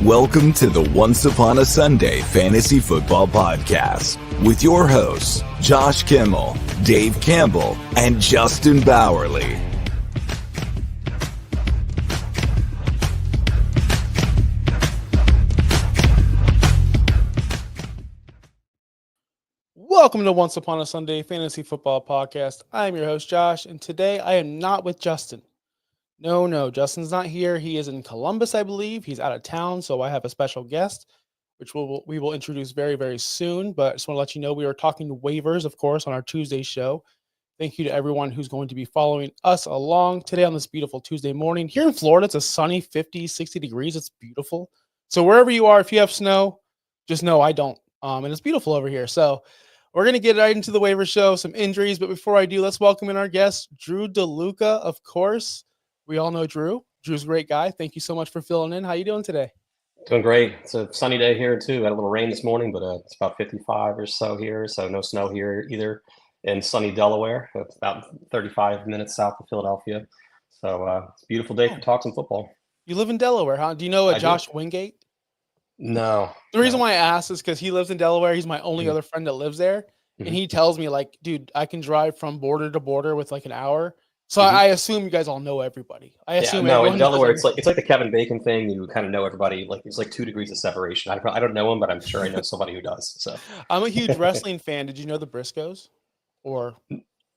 Welcome to the Once Upon a Sunday Fantasy Football Podcast with your hosts, Josh Kimmel, Dave Campbell, and Justin Bowerly. Welcome to Once Upon a Sunday Fantasy Football Podcast. I am your host, Josh, and today I am not with Justin. No, Justin's not here. He is in Columbus, I believe. He's out of town, so I have a special guest, which we will introduce very, very soon. But I just want to let you know we are talking waivers, of course, on our Tuesday show. Thank you to everyone who's going to be following us along today on this beautiful Tuesday morning. Here in Florida, it's a sunny 50, 60 degrees. It's beautiful. So wherever you are, if you have snow, just know I don't. And it's beautiful over here. So we're going to get right into the waiver show, some injuries. But before I do, let's welcome in our guest, Drew DeLuca, of course. We all know Drew. Drew's a great guy. Thank you so much for filling in. How you doing today? Doing great. It's a sunny day here too. Had a little rain this morning, but it's about 55 or so here. So no snow here either in sunny Delaware. It's about 35 minutes south of Philadelphia. So it's a beautiful day for talking football. You live in Delaware, huh? Do you know Josh Wingate? No. The reason why I asked is because he lives in Delaware. He's my only other friend that lives there. And he tells me, like, dude, I can drive from border to border with like an hour. So I assume you guys all know everybody. I assume in Delaware, it's like the Kevin Bacon thing. You kind of know everybody. Like there's like 2 degrees of separation. I don't know him, but I'm sure I know somebody who does. So I'm a huge wrestling fan. Did you know the Briscoes? Or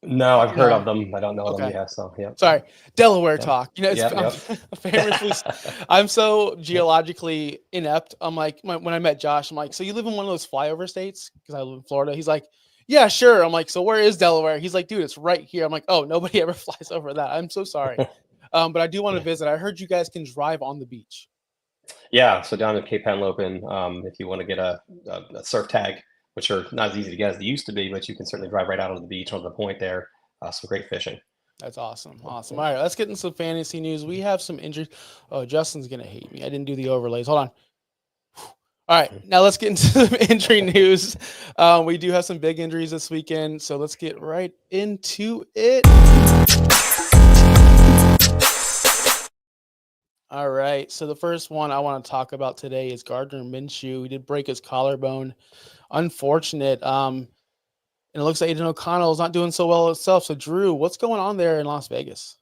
no, I've heard of them. I don't know them. Yeah, so yeah. Sorry, Delaware talk. You know, it's I'm so geologically inept. I'm like, when I met Josh, I'm like, so you live in one of those flyover states? Because I live in Florida. He's like, yeah, sure. I'm like, so where is Delaware? He's like, dude, it's right here. I'm like, oh, nobody ever flies over that. I'm so sorry. But I do want to visit. I heard you guys can drive on the beach. Yeah, so down at Cape Henlopen, if you want to get a surf tag, which are not as easy to get as they used to be, but you can certainly drive right out onto the beach on the point there. Some great fishing. That's awesome. Awesome. All right, let's get into some fantasy news. We have some injuries. Oh, Justin's going to hate me. I didn't do the overlays. Hold on. All right, now let's get into some injury news. We do have some big injuries this weekend, so let's get right into it. All right, so the first one I want to talk about today is Gardner Minshew. He did break his collarbone. Unfortunate. And it looks like Aiden O'Connell is not doing so well itself. So, Drew, what's going on there in Las Vegas?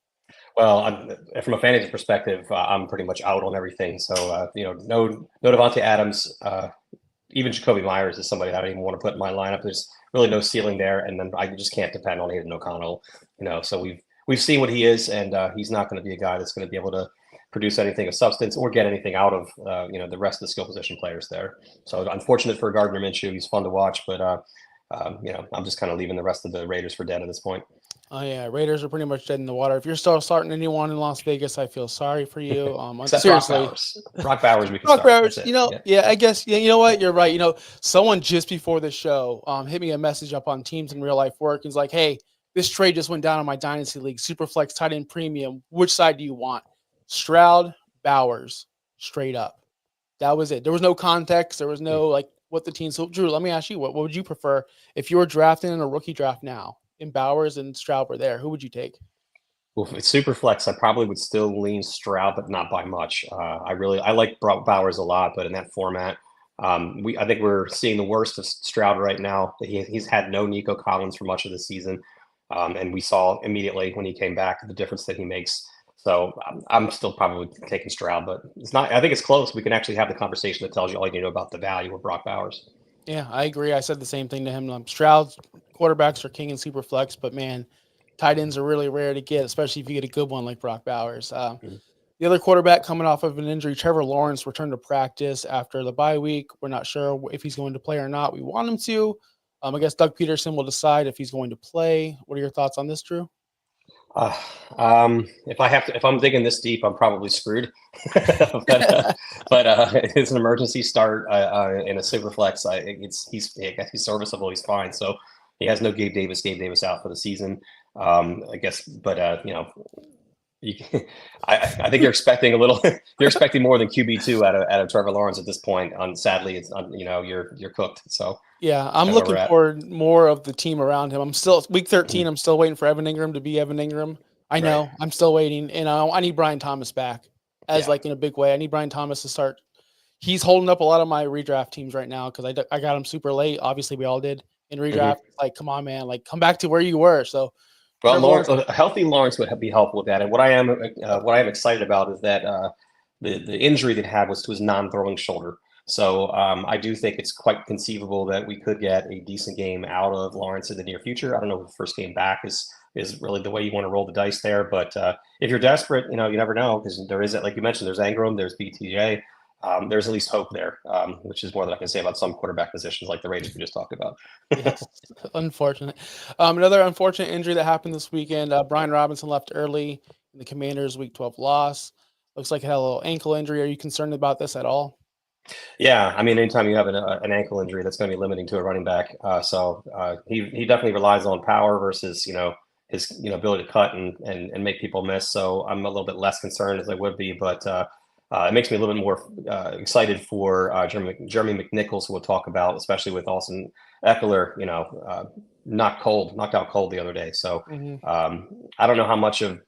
Well, from a fantasy perspective, I'm pretty much out on everything. So, no Devontae Adams, even Jacoby Myers is somebody that I don't even want to put in my lineup. There's really no ceiling there, and then I just can't depend on Aiden O'Connell. So we've seen what he is, and he's not going to be a guy that's going to be able to produce anything of substance or get anything out of the rest of the skill position players there. So unfortunate for Gardner Minshew. He's fun to watch, but I'm just kind of leaving the rest of the Raiders for dead at this point. Oh, yeah. Raiders are pretty much dead in the water. If you're still starting anyone in Las Vegas, I feel sorry for you. Seriously. Brock Bowers, we can Brock start. Bowers, I guess, you know what? You're right. Someone just before the show hit me a message up on Teams in real life work. He's like, hey, this trade just went down in my Dynasty League, Superflex tight end premium. Which side do you want? Stroud, Bowers, straight up. That was it. There was no context. There was no, what the team. So, Drew, let me ask you, what would you prefer if you were drafting in a rookie draft now? And Bowers and Stroud were there, who would you take? Well, if it's super flex, I probably would still lean Stroud, but not by much. I like Bowers a lot, but in that format, I think we're seeing the worst of Stroud right now. He's had no Nico Collins for much of the season, and we saw immediately when he came back the difference that he makes. So I'm still probably taking Stroud, but it's not. I think it's close. We can actually have the conversation that tells you all you need to know about the value of Brock Bowers. Yeah, I agree. I said the same thing to him. Stroud's quarterbacks are king in super flex, but man, tight ends are really rare to get, especially if you get a good one like Brock Bowers. The other quarterback coming off of an injury, Trevor Lawrence, returned to practice after the bye week. We're not sure if he's going to play or not. We want him to. I guess Doug Peterson will decide if he's going to play. What are your thoughts on this, Drew? If I'm digging this deep, I'm probably screwed. but it's an emergency start in a super flex. He's serviceable. He's fine. So he has no Gabe Davis out for the season. I guess, but I think you're expecting a little. You're expecting more than QB2 out of Trevor Lawrence at this point. Sadly, it's you're cooked. So yeah, I'm looking for more of the team around him. I'm still week 13. I'm still waiting for Evan Ingram to be Evan Ingram. I know. Right. I'm still waiting, and I need Brian Thomas back in a big way. I need Brian Thomas to start he's holding up a lot of my redraft teams right now because I got him super late. Obviously, we all did in redraft. Like, come on, man, like come back to where you were. So, well, Lawrence, a healthy Lawrence would be helpful with that. And what I am excited about is that the injury that he had was to his non-throwing shoulder. So I do think it's quite conceivable that we could get a decent game out of Lawrence in the near future. I don't know if the first game back is really the way you want to roll the dice there. But if you're desperate, you never know, because there is, like you mentioned, there's Ingram, there's BTJ. There's at least hope there, which is more than I can say about some quarterback positions like the Raiders we just talked about. Yes, unfortunate. Another unfortunate injury that happened this weekend. Brian Robinson left early in the Commanders' Week 12 loss. Looks like he had a little ankle injury. Are you concerned about this at all? Yeah, I mean, anytime you have an ankle injury, that's going to be limiting to a running back. So he definitely relies on power versus his ability to cut and make people miss. So I'm a little bit less concerned as I would be, but it makes me a little bit more excited for Jeremy McNichols, who we'll talk about, especially with Austin Eckler, knocked out cold the other day. So I don't know how much of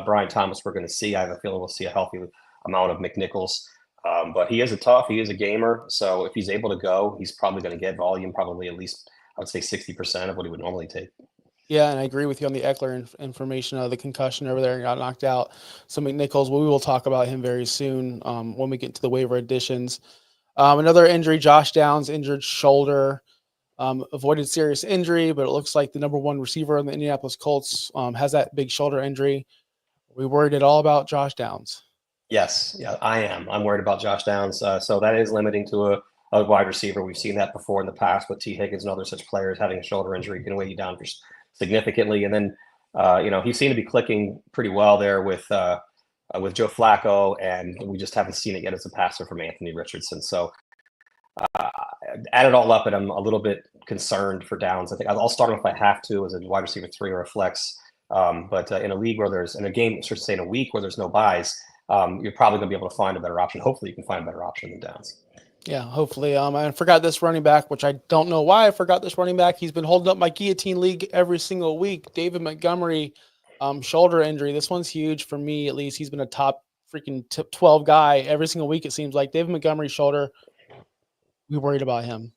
Brian Thomas we're going to see. I have a feeling we'll see a healthy amount of McNichols. But he is a gamer. So if he's able to go, he's probably going to get volume, probably at least, I would say 60% of what he would normally take. Yeah, and I agree with you on the Eckler information. The concussion over there and got knocked out. So McNichols, we will talk about him very soon when we get to the waiver additions. Another injury, Josh Downs, injured shoulder, avoided serious injury, but it looks like the number one receiver on the Indianapolis Colts has that big shoulder injury. Are we worried at all about Josh Downs? Yes, yeah, I am. I'm worried about Josh Downs. So that is limiting to a wide receiver. We've seen that before in the past with T. Higgins and other such players. Having a shoulder injury can weigh you down significantly. And then, he seemed to be clicking pretty well there with Joe Flacco, and we just haven't seen it yet as a passer from Anthony Richardson. So add it all up, and I'm a little bit concerned for Downs. I think I'll start him if I have to as a wide receiver 3 or a flex. But in a league where in a week where there's no buys, you're probably going to be able to find a better option. Hopefully you can find a better option than Downs. Yeah, hopefully. I forgot this running back, which I don't know why I forgot this running back. He's been holding up my guillotine league every single week. David Montgomery, shoulder injury. This one's huge for me, at least. He's been a top freaking 12 guy every single week, it seems like. David Montgomery shoulder. We worried about him.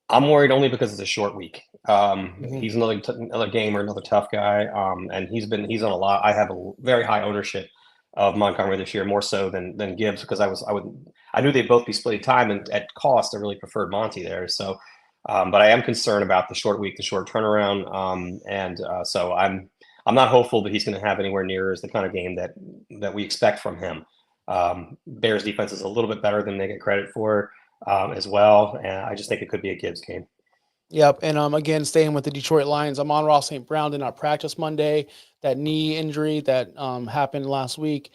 I'm worried only because it's a short week. He's another gamer, another tough guy. And he's on a lot. I have a very high ownership of Montgomery this year, more so than Gibbs, because I knew they'd both be splitting time, and at cost, I really preferred Monty there. So, but I am concerned about the short week, the short turnaround, so I'm not hopeful that he's going to have anywhere near as the kind of game that we expect from him. Bears defense is a little bit better than they get credit for as well, and I just think it could be a Gibbs game. Yep, and again, staying with the Detroit Lions, Amon-Ra St. Brown did not practice Monday. That knee injury that happened last week.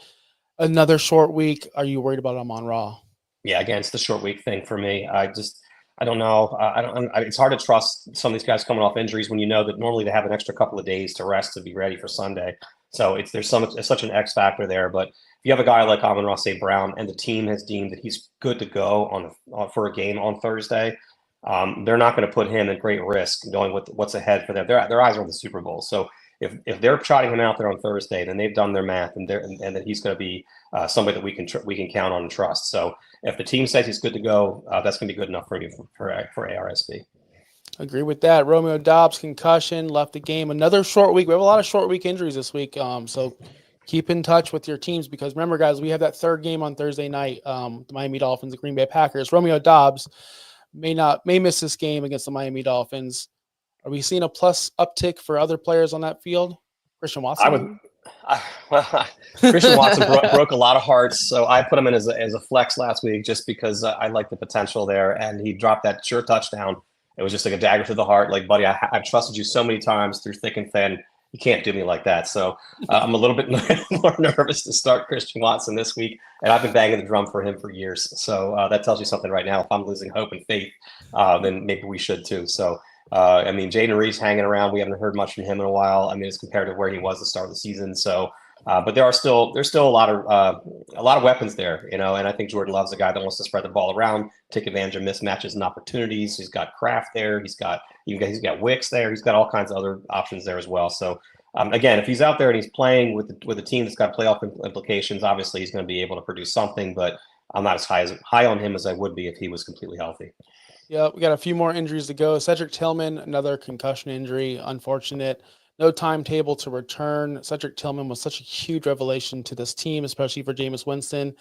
Another short week. Are you worried about Amon-Ra? Yeah, again, it's the short week thing for me. I don't know. It's hard to trust some of these guys coming off injuries when you know that normally they have an extra couple of days to rest to be ready for Sunday. So there's such an X factor there. But if you have a guy like Amon-Ra St. Brown and the team has deemed that he's good to go for a game on Thursday, they're not going to put him at great risk knowing what's ahead for them. Their eyes are on the Super Bowl. So if they're trotting him out there on Thursday, then they've done their math, and that he's going to be somebody that we can count on and trust. So if the team says he's good to go, that's going to be good enough for me for ARSB. Agree with that. Romeo Doubs, concussion, left the game. Another short week. We have a lot of short week injuries this week. So keep in touch with your teams, because remember, guys, we have that third game on Thursday night. The Miami Dolphins, the Green Bay Packers. Romeo Doubs may miss this game against the Miami Dolphins. Are we seeing a plus uptick for other players on that field? Christian Watson? Christian Watson broke a lot of hearts, so I put him in as a flex last week just because I like the potential there, and he dropped that sure touchdown. It was just like a dagger to the heart. Like, buddy, I've trusted you so many times through thick and thin. You can't do me like that. So I'm a little bit more nervous to start Christian Watson this week, and I've been banging the drum for him for years. So that tells you something right now. If I'm losing hope and faith, then maybe we should too. So Jaden Reed's hanging around. We haven't heard much from him in a while. As compared to where he was at the start of the season. So, but there's still a lot of weapons there, and I think Jordan Love's a guy that wants to spread the ball around, take advantage of mismatches and opportunities. He's got Kraft there. He's got Wicks there. He's got all kinds of other options there as well. So, again, if he's out there and he's playing with a team that's got playoff implications, obviously he's going to be able to produce something. But I'm not as high on him as I would be if he was completely healthy. Yeah, we got a few more injuries to go. Cedric Tillman, another concussion injury, unfortunate. No timetable to return. Cedric Tillman was such a huge revelation to this team, especially for Jameis Winston.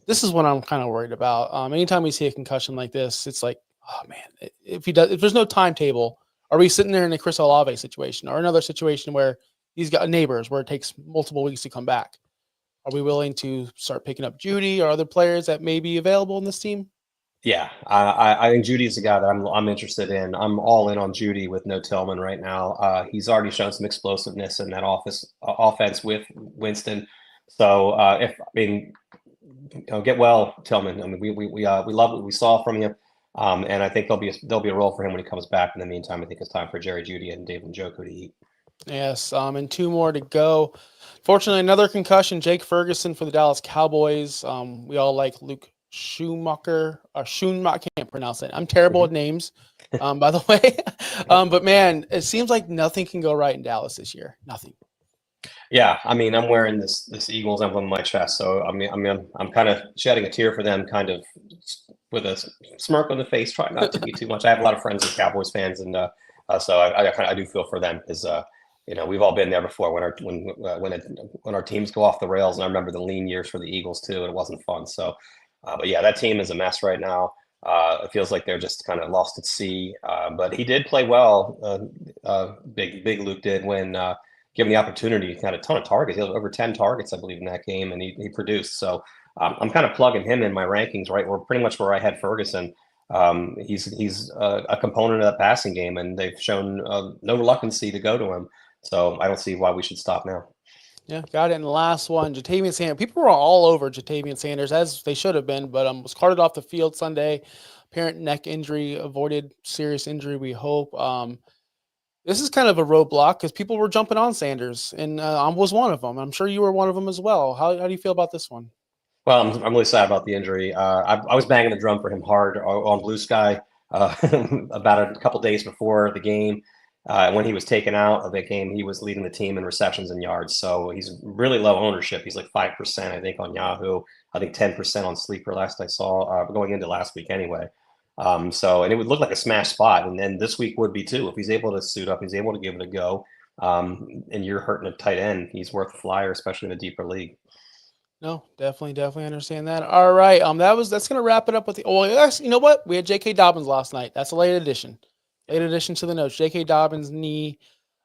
This is what I'm kind of worried about. Anytime we see a concussion like this, it's like, oh man, if there's no timetable, are we sitting there in a Chris Olave situation or another situation where he's got neighbors where it takes multiple weeks to come back? Are we willing to start picking up Judy or other players that may be available in this team? Yeah, I think Judy is the guy that I'm interested in. I'm all in on Judy with no Tillman right now. He's already shown some explosiveness in that offense with Winston. So get well, Tillman. I mean, we love what we saw from you, and I think there'll be a role for him when he comes back. In the meantime, I think it's time for Jerry Jeudy and David Njoku to eat. Yes, and two more to go. Fortunately, another concussion. Jake Ferguson for the Dallas Cowboys. We all like Luke Schumacher. I can't pronounce it. I'm terrible at names, by the way. But man, it seems like nothing can go right in Dallas this year. Nothing. Yeah, I mean, I'm wearing this Eagles emblem on my chest, so I'm kind of shedding a tear for them, kind of with a smirk on the face, trying not to be too much. I have a lot of friends as Cowboys fans, and so I do feel for them because we've all been there before when our teams go off the rails, and I remember the lean years for the Eagles too, and it wasn't fun. So, but yeah, that team is a mess right now. It feels like they're just kind of lost at sea. But he did play well. Big Luke did when given the opportunity. He had a ton of targets. He had over 10 targets, I believe, in that game, and he produced. So I'm kind of plugging him in my rankings, right? We're pretty much where I had Ferguson. He's a component of that passing game, and they've shown no reluctancy to go to him. So I don't see why we should stop now. Yeah, got it. And the last one, Jatavian Sanders. People were all over Jatavian Sanders, as they should have been, but was carted off the field Sunday. Apparent neck injury, avoided serious injury, we hope. This is kind of a roadblock because people were jumping on Sanders, and I was one of them. I'm sure you were one of them as well. How do you feel about this one? Well, I'm really sad about the injury. I was banging the drum for him hard on Blue Sky about a couple days before the game. When he was taken out of that game, he was leading the team in receptions and yards. So he's really low ownership. He's like 5%, I think, on Yahoo. I think 10% on Sleeper last I saw, going into last week anyway. And it would look like a smash spot. And then this week would be too. If he's able to suit up, he's able to give it a go. And you're hurting a tight end, he's worth a flyer, especially in a deeper league. No, definitely understand that. All right. That's gonna wrap it up with the you know what? We had J.K. Dobbins last night. That's a late addition. Late addition to the notes. J.K. Dobbins' knee.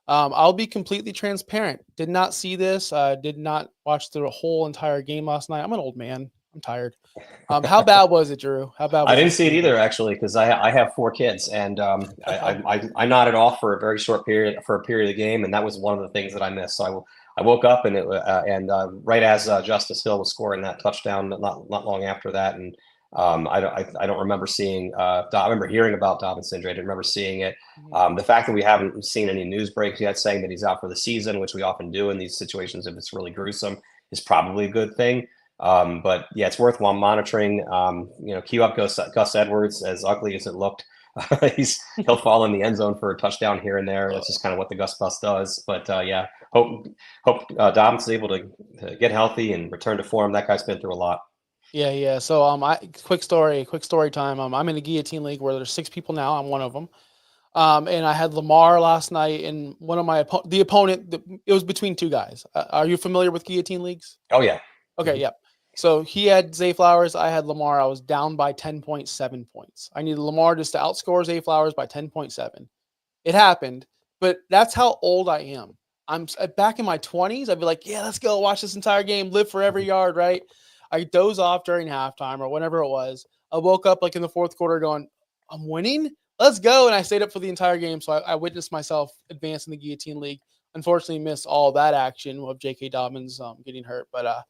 I'll be completely transparent. Did not see this. Did not watch the whole entire game last night. I'm an old man. I'm tired. How bad was it, Drew? How bad was I didn't see it either, actually, because I have 4 kids, and I nodded off for a very short period of the game, and that was one of the things that I missed. So I woke up and right as Justice Hill was scoring that touchdown, not long after that, and I don't remember seeing. I remember hearing about Dobbins injury. I didn't remember seeing it. The fact that we haven't seen any news breaks yet saying that he's out for the season, which we often do in these situations if it's really gruesome, is probably a good thing. But yeah, it's worthwhile monitoring. Cue up Gus Edwards. As ugly as it looked, he'll fall in the end zone for a touchdown here and there. That's just kind of what the Gus bus does. But yeah, hope Dobbins is able to get healthy and return to form. That guy's been through a lot. Yeah. So quick story time. I'm in a guillotine league where there's 6 people now. I'm one of them. And I had Lamar last night, and one of my the opponent. It was between 2 guys. Are you familiar with guillotine leagues? Oh yeah. Okay. Yeah. So he had Zay Flowers. I had Lamar. I was down by 10.7 points. I needed Lamar just to outscore Zay Flowers by 10.7. It happened, but that's how old I am. I'm back in my 20s. I'd be like, yeah, let's go watch this entire game, live for every yard, right? I doze off during halftime or whenever it was. I woke up like in the 4th quarter going, I'm winning? Let's go. And I stayed up for the entire game. So I witnessed myself advance in the guillotine league. Unfortunately, missed all that action of J.K. Dobbins getting hurt. But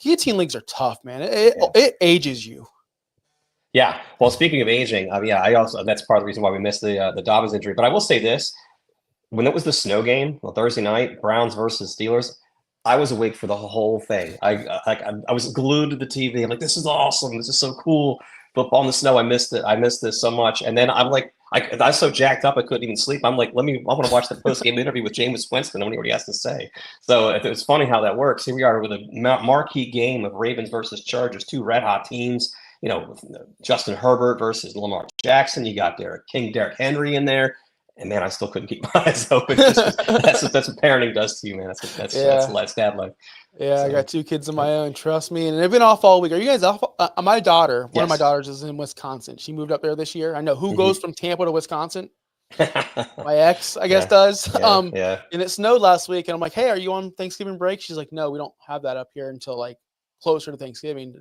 guillotine leagues are tough, man. It ages you. Yeah. Well, speaking of aging, I also, that's part of the reason why we missed the Dobbins injury. But I will say this: when it was the snow game on Thursday night, Browns versus Steelers, I was awake for the whole thing. I was glued to the TV. I'm like, this is awesome. This is so cool. Football in the snow. I missed it. I missed this so much. And then I'm like, I was so jacked up I couldn't even sleep. I'm like, I want to watch the post-game interview with Jameis Winston. I want to hear what he has to say. So it's funny how that works. Here we are with a marquee game of Ravens versus Chargers, two red-hot teams. Justin Herbert versus Lamar Jackson. You got Derek Henry in there. And man, I still couldn't keep my eyes open. That's what parenting does to you, man. That's dad life. Yeah, so, I got 2 kids of my own. Trust me, and they've been off all week. Are you guys off? My daughter, one of my daughters, is in Wisconsin. She moved up there this year. I know who goes from Tampa to Wisconsin. My ex, I guess, does. And it snowed last week, and I'm like, "Hey, are you on Thanksgiving break?" She's like, "No, we don't have that up here until like closer to Thanksgiving."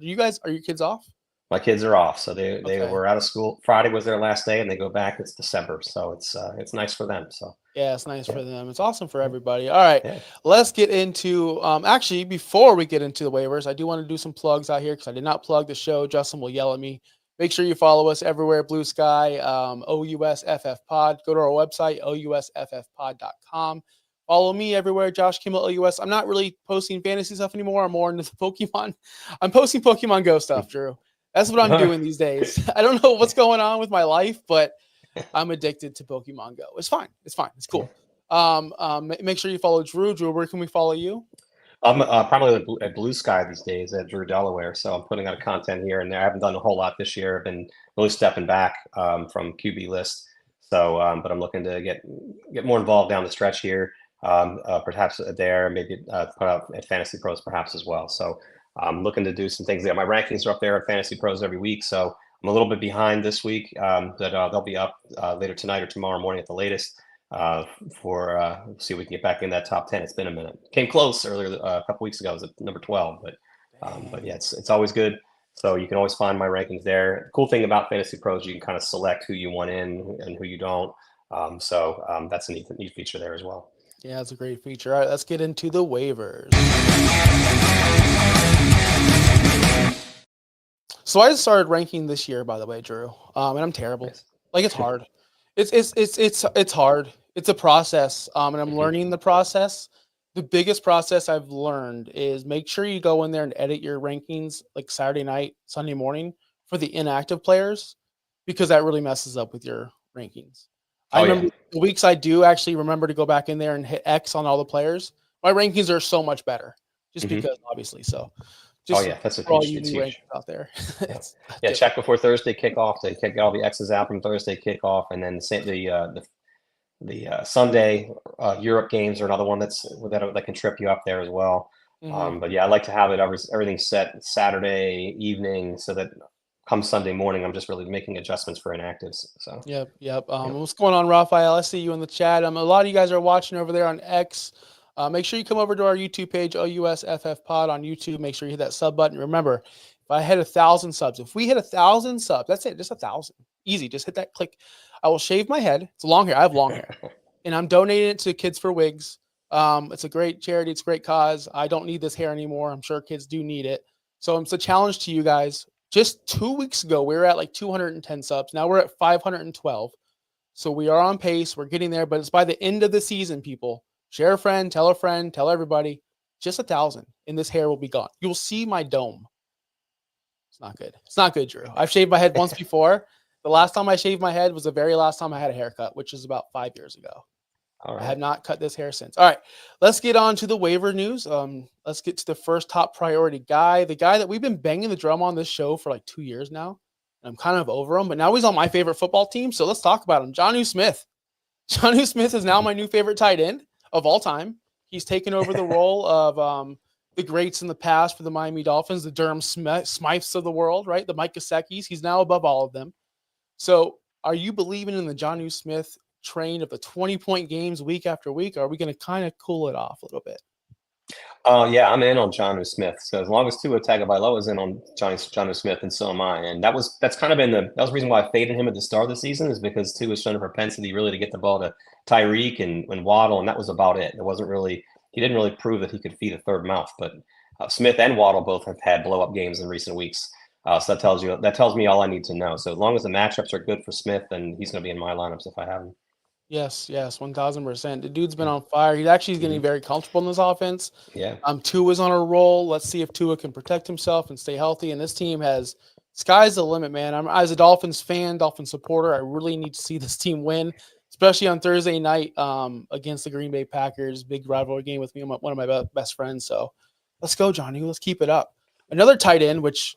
Are your kids off? My kids are off, so they were out of school. Friday was their last day, and they go back. It's December, so it's nice for them. So yeah, it's nice for them. It's awesome for everybody. All right, let's get into. Actually, before we get into the waivers, I do want to do some plugs out here because I did not plug the show. Justin will yell at me. Make sure you follow us everywhere. Blue Sky, OUSFF Pod. Go to our website, OUSFFpod.com. Follow me everywhere, Josh Kimmel, OUS. I'm not really posting fantasy stuff anymore. I'm more into the Pokemon. I'm posting Pokemon Go stuff, Drew. That's what I'm doing these days. I don't know what's going on with my life, but I'm addicted to Pokemon Go. It's fine. It's cool. Make sure you follow Drew. Drew, where can we follow you? I'm probably at Blue Sky these days at Drew Delaware. So I'm putting out content here and there. I haven't done a whole lot this year. I've been really stepping back from QB list. So, but I'm looking to get more involved down the stretch here. Perhaps there, maybe put out at Fantasy Pros perhaps as well. So I'm looking to do some things there. My rankings are up there at Fantasy Pros every week. So I'm a little bit behind this week, but they'll be up later tonight or tomorrow morning at the latest for see if we can get back in that top 10. It's been a minute. Came close earlier a couple weeks ago. I was at number 12, but yeah, it's always good. So you can always find my rankings there. The cool thing about Fantasy Pros, you can kind of select who you want in and who you don't. So that's a neat feature there as well. Yeah, it's a great feature. All right, let's get into the waivers. So I just started ranking this year, by the way, Drew. And I'm terrible. Nice. Like it's hard. It's hard. It's a process. And I'm learning the process. The biggest process I've learned is make sure you go in there and edit your rankings like Saturday night, Sunday morning for the inactive players, because that really messes up with your rankings. I remember the weeks I do actually remember to go back in there and hit X on all the players. My rankings are so much better just because obviously. So just that's a all huge, you rankings out there. Check before Thursday kickoff. They get all the X's out from Thursday kickoff, and then the Sunday Europe games are another one that can trip you up there as well. But yeah, I like to have everything set Saturday evening so that come Sunday morning, I'm just really making adjustments for inactives. So yep. What's going on, Raphael? I see you in the chat. A lot of you guys are watching over there on X. Make sure you come over to our YouTube page, OUSFF Pod on YouTube. Make sure you hit that sub button. Remember, if I hit 1,000 subs, if we hit 1,000 subs, that's it, just 1,000. Easy, just hit that click. I will shave my head. It's long hair. I have long hair, and I'm donating it to Kids for Wigs. It's a great charity. It's a great cause. I don't need this hair anymore. I'm sure kids do need it. So it's a challenge to you guys. Just 2 weeks ago, we were at like 210 subs. Now we're at 512. So we are on pace. We're getting there, but it's by the end of the season, people. Share a friend, tell everybody. Just 1,000, and this hair will be gone. You'll see my dome. It's not good. It's not good, Drew. I've shaved my head once before. The last time I shaved my head was the very last time I had a haircut, which is about 5 years ago. All right. I have not cut this hair since. All right, let's get on to the waiver news. Let's get to the first top priority guy, the guy that we've been banging the drum on this show for like 2 years now. And I'm kind of over him, but now he's on my favorite football team. So let's talk about him. Jonnu Smith. Jonnu Smith is now my new favorite tight end of all time. He's taken over the role of the greats in the past for the Miami Dolphins, the Durham Smythes of the world, right? The Mike Gesicki's. He's now above all of them. So are you believing in the Jonnu Smith train of the 20-point games week after week? Or are we going to kind of cool it off a little bit? Yeah, I'm in on Jonnu Smith. So as long as Tua Tagovailoa is in on Jonnu Smith, and so am I. And that's kind of been that was the reason why I faded him at the start of the season, is because Tua has shown a propensity really to get the ball to Tyreek and Waddle, and that was about it. It wasn't really, he didn't really prove that he could feed a third mouth. But Smith and Waddle both have had blow up games in recent weeks. So that tells me all I need to know. So as long as the matchups are good for Smith, then he's going to be in my lineups if I have him. Yes, 1,000%. The dude's been on fire. He's actually getting very comfortable in this offense. Yeah. Tua's on a roll. Let's see if Tua can protect himself and stay healthy. And this team has sky's the limit, man. As a Dolphins fan, Dolphins supporter, I really need to see this team win, especially on Thursday night against the Green Bay Packers. Big rivalry game with me, one of my best friends. So let's go, Johnny. Let's keep it up. Another tight end, which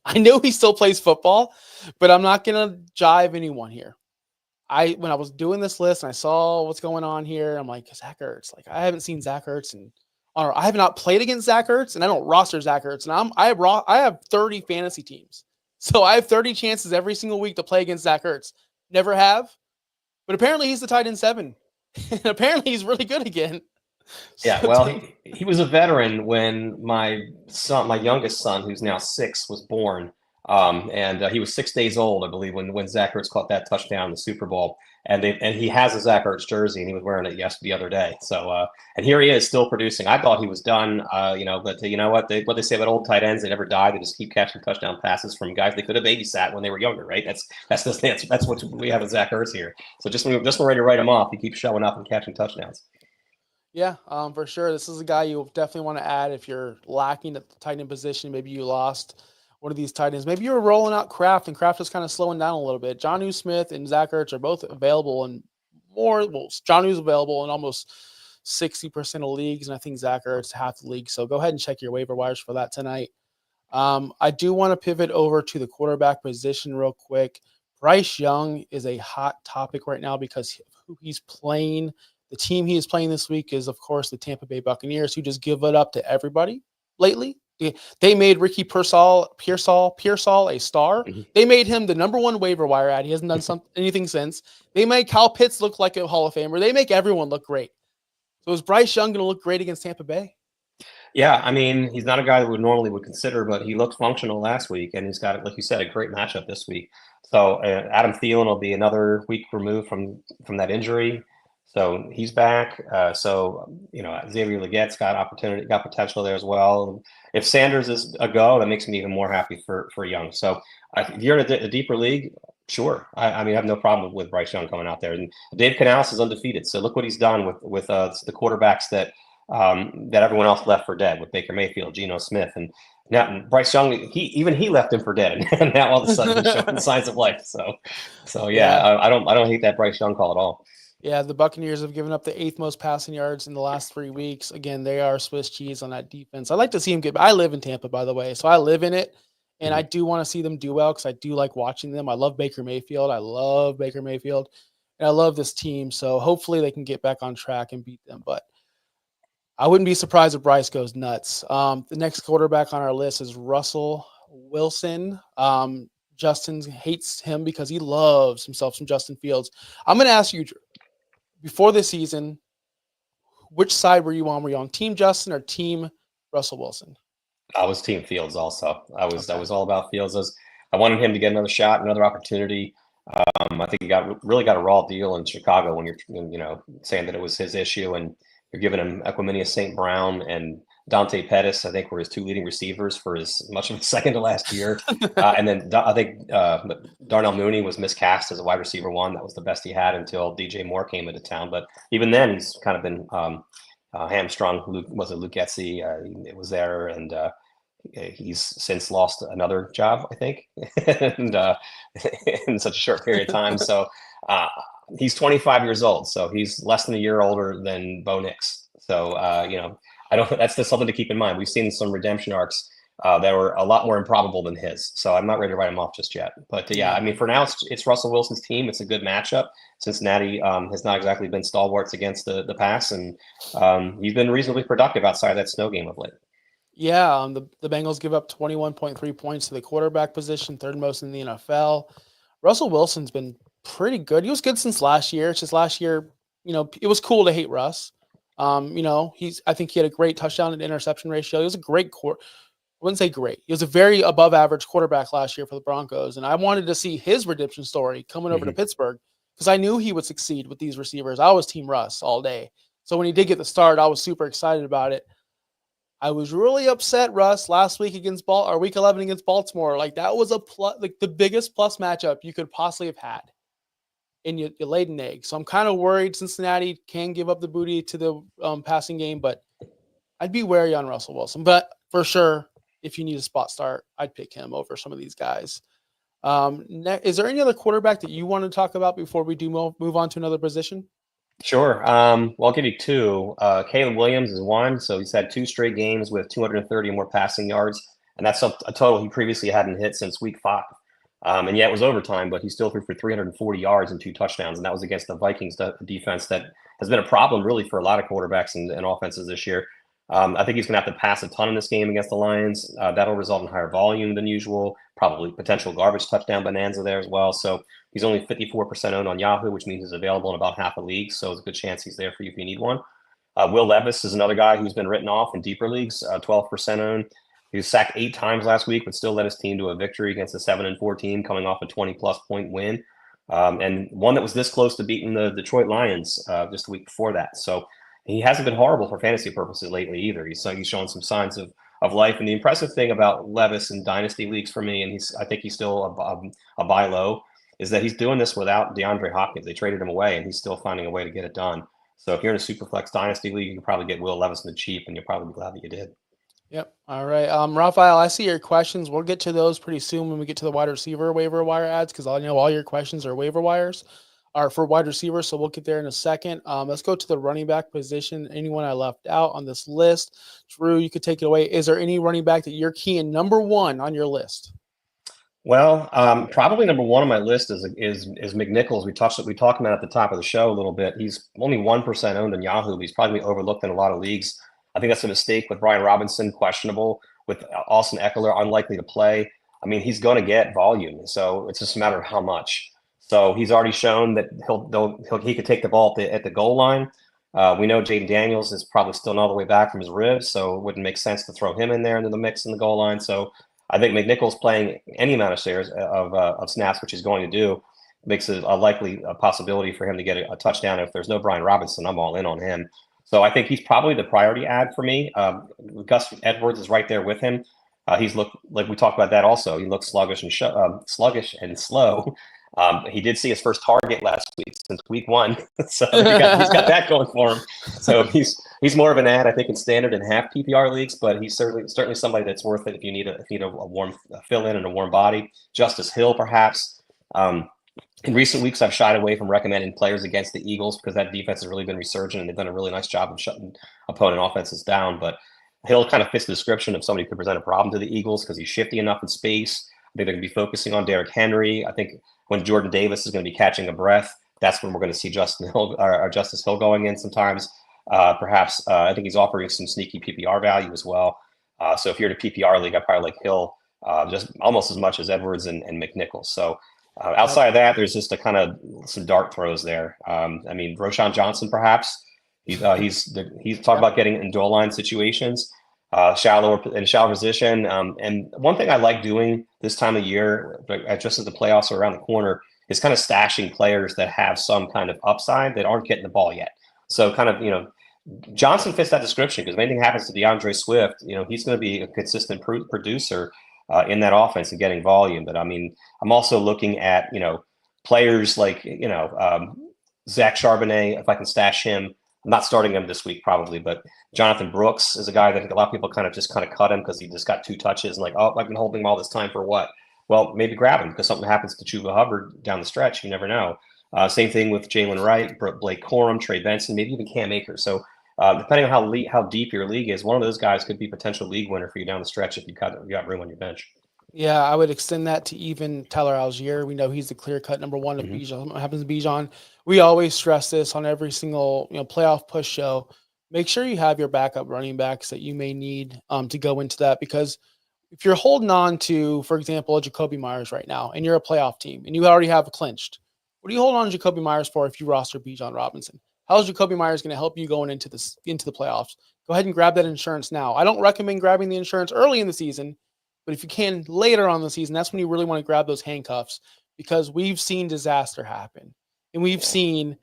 I know he still plays football, but I'm not going to jive anyone here. When I was doing this list and I saw what's going on here, I'm like, Zach Ertz. Like, I haven't seen Zach Ertz I have not played against Zach Ertz, and I don't roster Zach Ertz. And I have 30 fantasy teams, so I have 30 chances every single week to play against Zach Ertz. Never have, but apparently he's the tight end 7, and apparently he's really good again. Yeah, well, he was a veteran when my youngest son, who's now 6, was born. And he was 6 days old, I believe, when Zach Ertz caught that touchdown in the Super Bowl. And he has a Zach Ertz jersey, and he was wearing it the other day. So and here he is still producing. I thought he was done, but you know what they say about old tight ends, they never die. They just keep catching touchdown passes from guys they could have babysat when they were younger, right? That's what we have with Zach Ertz here. So just when we're ready to write him off, he keeps showing up and catching touchdowns. Yeah, for sure. This is a guy you definitely want to add if you're lacking at the tight end position. Maybe you lost one of these tight ends. Maybe you're rolling out Kraft, and Kraft is kind of slowing down a little bit. Jonnu Smith and Zach Ertz are both available in Jonnu's available in almost 60% of leagues, and I think Zach Ertz half the league. So go ahead and check your waiver wires for that tonight. I do want to pivot over to the quarterback position real quick. Bryce Young is a hot topic right now because who he's playing. The team he is playing this week is, of course, the Tampa Bay Buccaneers, who just give it up to everybody lately. They made Ricky Pearsall a star. Mm-hmm. They made him the #1 waiver wire ad. He hasn't done anything since. They made Kyle Pitts look like a Hall of Famer. They make everyone look great. So is Bryce Young going to look great against Tampa Bay? Yeah, I mean, he's not a guy that we normally would consider, but he looked functional last week, and he's got, like you said, a great matchup this week. So Adam Thielen will be another week removed from that injury. So he's back. Xavier Legette's got potential there as well. If Sanders is a go, that makes me even more happy for Young. So if you're in a deeper league, sure. I have no problem with Bryce Young coming out there. And Dave Canales is undefeated. So look what he's done with the quarterbacks that everyone else left for dead, with Baker Mayfield, Geno Smith, and now Bryce Young. He left him for dead, and now all of a sudden he's showing signs of life. So yeah. I don't hate that Bryce Young call at all. Yeah, the Buccaneers have given up the 8th most passing yards in the last 3 weeks. Again, they are Swiss cheese on that defense. I like to see him I live in Tampa, by the way, so I live in it, and I do want to see them do well because I do like watching them. I love Baker Mayfield. And I love this team. So hopefully they can get back on track and beat them. But I wouldn't be surprised if Bryce goes nuts. The next quarterback on our list is Russell Wilson. Justin hates him because he loves himself some Justin Fields. I'm going to ask you, Drew, before this season, which side were you on? Were you on Team Justin or Team Russell Wilson? I was Team Fields also. I was all about Fields. I wanted him to get another shot, another opportunity. I think he really got a raw deal in Chicago when you're saying that it was his issue, and you're giving him Equanimeous St. Brown and Dante Pettis, I think, were his 2 leading receivers for as much of the second to last year. And then I think Darnell Mooney was miscast as a wide receiver 1. That was the best he had until DJ Moore came into town. But even then, he's kind of been hamstrung. Luke Getzey was there, and he's since lost another job, I think, and in such a short period of time. So he's 25 years old, so he's less than a year older than Bo Nix. So that's just something to keep in mind. We've seen some redemption arcs that were a lot more improbable than his. So I'm not ready to write him off just yet. But I mean, for now, it's Russell Wilson's team. It's a good matchup. Cincinnati has not exactly been stalwarts against the pass, and he's been reasonably productive outside of that snow game of late. Yeah, the Bengals give up 21.3 points to the quarterback position, 3rd most in the NFL. Russell Wilson's been pretty good. He was good since last year. It's just last year, it was cool to hate Russ. I think he had a great touchdown and interception ratio. He was a great I wouldn't say great. He was a very above average quarterback last year for the Broncos. And I wanted to see his redemption story coming over to Pittsburgh because I knew he would succeed with these receivers. I was Team Russ all day. So when he did get the start, I was super excited about it. I was really upset, Russ, last week week 11 against Baltimore. Like, that was the biggest plus matchup you could possibly have had. And you laid an egg. So I'm kind of worried Cincinnati can give up the booty to the passing game, but I'd be wary on Russell Wilson. But for sure, if you need a spot start, I'd pick him over some of these guys. Is there any other quarterback that you want to talk about before we do move on to another position? Sure. Well, I'll give you two. Caleb Williams is one. So he's had 2 straight games with 230 or more passing yards. And that's a total he previously hadn't hit since week 5. And yeah, it was overtime, but he still threw for 340 yards and 2 touchdowns. And that was against the Vikings defense that has been a problem really for a lot of quarterbacks and offenses this year. I think he's going to have to pass a ton in this game against the Lions. That'll result in higher volume than usual, probably potential garbage touchdown bonanza there as well. So he's only 54% owned on Yahoo, which means he's available in about half a league. So it's a good chance he's there for you if you need one. Will Levis is another guy who's been written off in deeper leagues, 12% owned. He was sacked 8 times last week, but still led his team to a victory against a 7-4 team coming off a 20-plus point win. And one that was this close to beating the Detroit Lions just the week before that. So he hasn't been horrible for fantasy purposes lately either. He's showing some signs of life. And the impressive thing about Levis in dynasty leagues for me, and I think he's still a buy low, is that he's doing this without DeAndre Hopkins. They traded him away, and he's still finding a way to get it done. So if you're in a Superflex dynasty league, you can probably get Will Levis in the cheap, and you'll probably be glad that you did. Yep. All right. Raphael, I see your questions. We'll get to those pretty soon when we get to the wide receiver waiver wire ads, because I know all your questions are waiver wires are for wide receivers. So we'll get there in a second. Let's go to the running back position. Anyone I left out on this list? Drew, you could take it away. Is there any running back that you're keying number 1 on your list? Well, probably number 1 on my list is McNichols. We talked about at the top of the show a little bit. He's only 1% owned in Yahoo, but he's probably overlooked in a lot of leagues. I think that's a mistake with Brian Robinson, questionable, with Austin Eckler, unlikely to play. I mean, he's going to get volume, so it's just a matter of how much. So he's already shown that he could take the ball at the goal line. We know Jaden Daniels is probably still not all the way back from his ribs, so it wouldn't make sense to throw him in there into the mix in the goal line. So I think McNichols playing any amount of shares of snaps, which he's going to do, makes it a likely possibility for him to get a touchdown. If there's no Brian Robinson, I'm all in on him. So I think he's probably the priority ad for me. Gus Edwards is right there with him. He's looked like we talked about that also. He looks sluggish and slow. He did see his first target last week since week 1, so he's got that going for him. So he's more of an ad, I think, in standard and half PPR leagues, but he's certainly somebody that's worth it if you need a warm fill in and a warm body. Justice Hill, perhaps. In recent weeks, I've shied away from recommending players against the Eagles because that defense has really been resurgent and they've done a really nice job of shutting opponent offenses down. But Hill kind of fits the description of somebody who could present a problem to the Eagles because he's shifty enough in space. I think they're going to be focusing on Derrick Henry. I think when Jordan Davis is going to be catching a breath, that's when we're going to see Justice Hill going in sometimes. Perhaps I think he's offering some sneaky PPR value as well. So if you're in a PPR league, I probably like Hill just almost as much as Edwards and McNichols. So outside of that, there's just a kind of some dart throws there. I mean, Roschon Johnson, perhaps. He's talking about getting in goal line situations, shallow position. And one thing I like doing this time of year, just as the playoffs are around the corner, is kind of stashing players that have some kind of upside that aren't getting the ball yet. So kind of, Johnson fits that description because if anything happens to DeAndre Swift, he's going to be a consistent producer in that offense and getting volume. But I mean, I'm also looking at, players like, Zach Charbonnet, if I can stash him. I'm not starting him this week probably, but Jonathan Brooks is a guy that I think a lot of people kind of cut him because he just got 2 touches and like, oh, I've been holding him all this time for what? Well, maybe grab him because something happens to Chuba Hubbard down the stretch. You never know. Same thing with Jalen Wright, Blake Corum, Trey Benson, maybe even Cam Akers. So depending on how deep your league is, one of those guys could be potential league winner for you down the stretch if you got room on your bench. Yeah, I would extend that to even Tyler Algier. We know he's the clear-cut number 1 of Bijan. What happens to Bijan? We always stress this on every single playoff push show. Make sure you have your backup running backs that you may need to go into that, because if you're holding on to, for example, a Jacoby Myers right now, and you're a playoff team, and you already have clinched, what are you holding on to Jacoby Myers for if you roster Bijan Robinson? How is Jacoby Myers going to help you going into the playoffs? Go ahead and grab that insurance now. I don't recommend grabbing the insurance early in the season, but if you can later on in the season, that's when you really want to grab those handcuffs, because we've seen disaster happen. And we've seen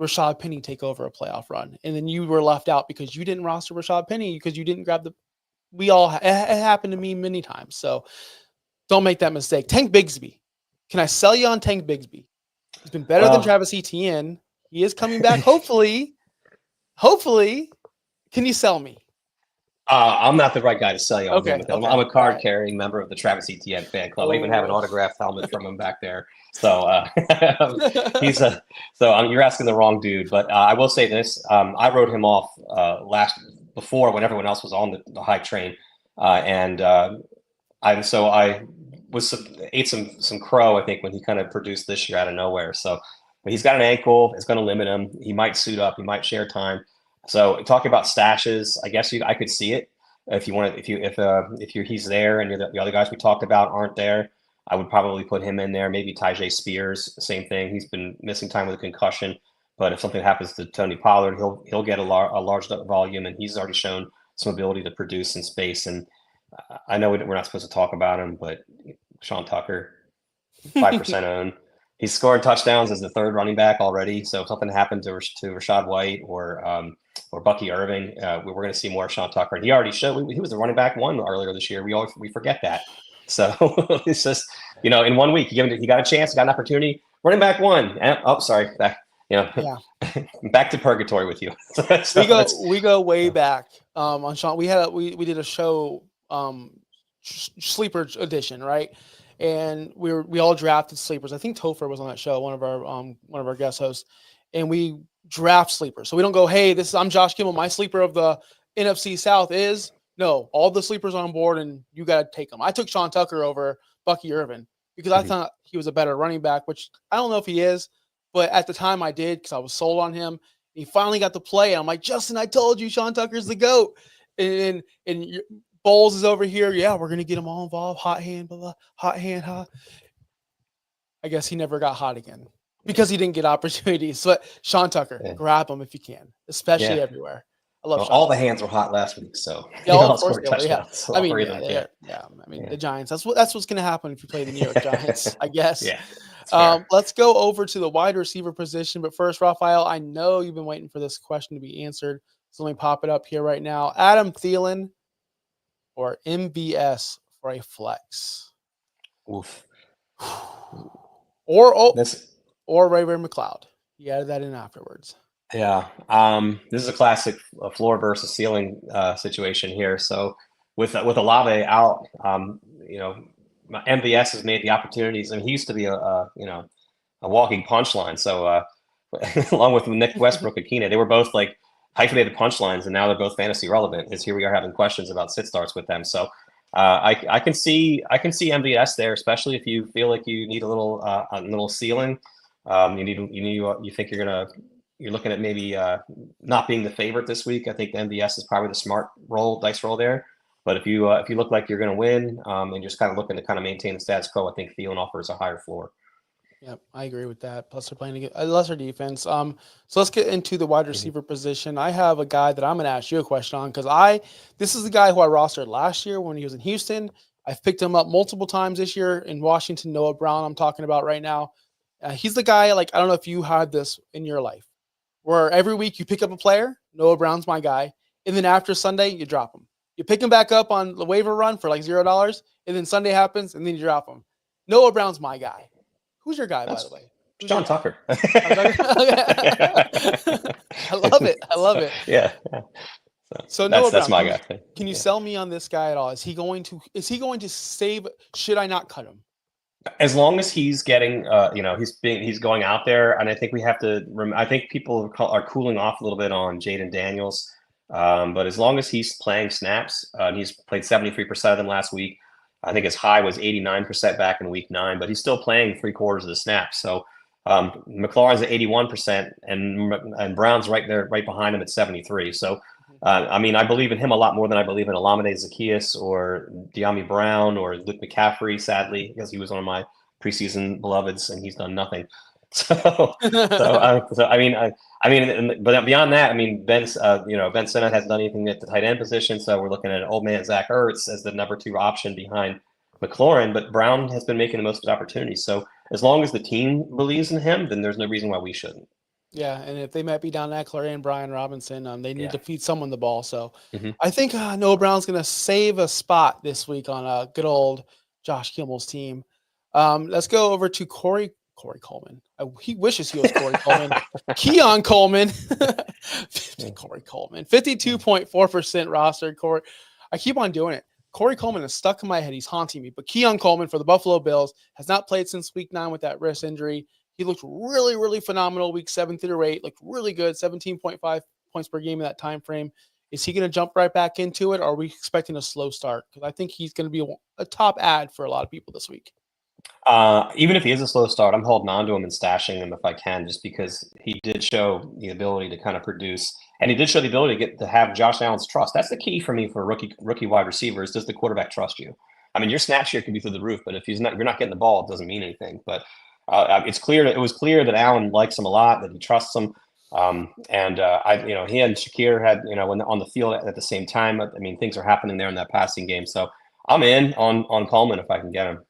Rashad Penny take over a playoff run. And then you were left out because you didn't roster Rashad Penny because you didn't grab it happened to me many times. So don't make that mistake. Tank Bigsby. Can I sell you on Tank Bigsby? He's been better than Travis Etienne. He is coming back. Hopefully. Can you sell me? I'm not the right guy to sell you on him. Okay. I'm a card-carrying member of the Travis Etienne fan club. I even have an autographed helmet from him back there. So you're asking the wrong dude. But I will say this: I wrote him off before when everyone else was on the hype train, I ate some crow, I think, when he kind of produced this year out of nowhere. So, but he's got an ankle; it's going to limit him. He might suit up. He might share time. So talking about stashes, I guess I could see it if you want to, if he's there and the other guys we talked about aren't there, I would probably put him in there. Maybe Tyjae Spears, same thing. He's been missing time with a concussion, but if something happens to Tony Pollard, he'll get a large volume, and he's already shown some ability to produce in space. And I know we're not supposed to talk about him, but Sean Tucker, 5% owned. He's scored touchdowns as the third running back already. So if something happened to Rachaad White or Bucky Irving, we're going to see more of Sean Tucker. And he already showed he was the running back one earlier this year. We forget that. So it's just, in 1 week, he got a chance, got an opportunity. Running back one. Sorry. Back to purgatory with you. We go way back on Sean. We did a show, sleeper edition, right? And we all drafted sleepers. I think Topher was on that show, one of our guest hosts, and we draft sleepers. So we don't go, hey, I'm Josh Kimmel. My sleeper of the NFC South is no. All the sleepers on board, and you got to take them. I took Sean Tucker over Bucky Irvin because I thought he was a better running back, which I don't know if he is, but at the time I did because I was sold on him. He finally got to play, and I'm like, Justin, I told you, Sean Tucker's the GOAT, and Bowles is over here. Yeah, we're going to get them all involved. Hot hand, blah, blah, hot hand, hot. I guess he never got hot again because he didn't get opportunities. But Sean Tucker, grab him if you can, especially everywhere. I love all the hands were hot last week. So, of course they were. I mean, the Giants. That's what's going to happen if you play the New York Giants, I guess. Yeah. Let's go over to the wide receiver position. But first, Raphael, I know you've been waiting for this question to be answered. So let me pop it up here right now. Adam Thielen or MVS for a flex? Oof. Or Ray McLeod. He added that in afterwards. Yeah. This is a classic floor versus ceiling situation here. So with Olave out, MVS has made the opportunities, and he used to be a walking punchline. So along with Nick Westbrook and Keenan, they were both like hyphenated punchlines, and now they're both fantasy relevant. Here we are having questions about sit starts with them. So I can see MVS there, especially if you feel like you need a little ceiling. You think you're looking at maybe not being the favorite this week. I think MVS is probably the smart dice roll there. But if you look like you're going to win and just kind of looking to kind of maintain the status quo, I think Thielen offers a higher floor. Yep, I agree with that. Plus, they're playing a lesser defense. So let's get into the wide receiver position. I have a guy that I'm going to ask you a question on because this is the guy who I rostered last year when he was in Houston. I've picked him up multiple times this year in Washington. Noah Brown, I'm talking about right now. He's the guy. Like, I don't know if you had this in your life, where every week you pick up a player. Noah Brown's my guy, and then after Sunday you drop him. You pick him back up on the waiver run for like $0, and then Sunday happens, and then you drop him. Noah Brown's my guy. Who's your guy, by the way? Sean Tucker. I love it. Yeah. So Noah that's Brown, my guy. Can you sell me on this guy at all? Is he going to save? Should I not cut him? As long as he's getting, he's going out there, and I think we have to. I think people are cooling off a little bit on Jaden Daniels, but as long as he's playing snaps, he's played 73% of them last week. I think his high was 89% back in week 9, but he's still playing 3/4 of the snaps. So McLaurin's at 81%, and Brown's right there, right behind him at 73. So I believe in him a lot more than I believe in Olamide Zaccheaus or De'Ami Brown or Luke McCaffrey, sadly, because he was one of my preseason beloveds and he's done nothing. But beyond that, Ben Simmons hasn't done anything at the tight end position, so we're looking at old man Zach Ertz as the number 2 option behind McLaurin. But Brown has been making the most of his opportunities. So as long as the team believes in him, then there's no reason why we shouldn't. Yeah, and if they might be down Eckler and Brian Robinson, they need to feed someone the ball. So I think Noah Brown's going to save a spot this week on good old Josh Kimmel's team. Let's go over to Corey Corey Coleman. He wishes he was Corey Coleman. Keon Coleman. Corey Coleman. 52.4% roster. Corey. I keep on doing it. Corey Coleman is stuck in my head. He's haunting me. But Keon Coleman for the Buffalo Bills has not played since week 9 with that wrist injury. He looked really, really phenomenal week 7 through 8. Looked really good. 17.5 points per game in that time frame. Is he going to jump right back into it, or are we expecting a slow start? Because I think he's going to be a top ad for a lot of people this week. Even if he is a slow start, I'm holding on to him and stashing him if I can, just because he did show the ability to kind of produce, and he did show the ability to have Josh Allen's trust. That's the key for me for rookie wide receivers. Does the quarterback trust you? I mean, your snap share could be through the roof, but if you're not getting the ball, it doesn't mean anything. But it was clear that Allen likes him a lot, that he trusts him. He and Shakir had, on the field at the same time. I mean, things are happening there in that passing game. So I'm in on Coleman if I can get him.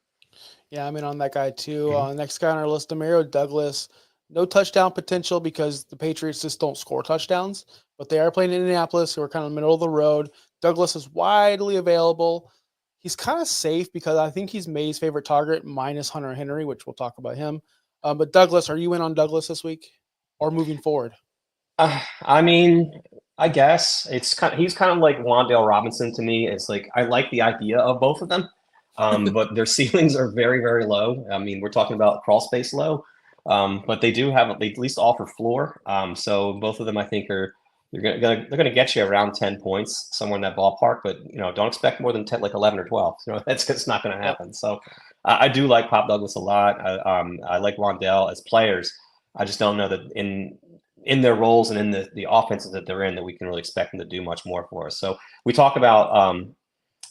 Yeah, I'm in on that guy too. Next guy on our list, Demario Douglas. No touchdown potential because the Patriots just don't score touchdowns, but they are playing in Indianapolis, who are kind of middle of the road. Douglas is widely available. He's kind of safe because I think he's May's favorite target minus Hunter Henry, which we'll talk about him. But Douglas, are you in on Douglas this week or moving forward? I mean, I guess he's kind of like Wan'Dale Robinson to me. It's like I like the idea of both of them, but their ceilings are very, very low. I mean, we're talking about crawl space low, but they do have at least offer floor. So both of them, I think, they're gonna get you around 10 points somewhere in that ballpark. But don't expect more than 10, like 11 or 12. That's just not going to happen. So I do like Pop Douglas a lot. I like Wan'Dale as players. I just don't know that in their roles and in the offenses that they're in, that we can really expect them to do much more for us. So we talk about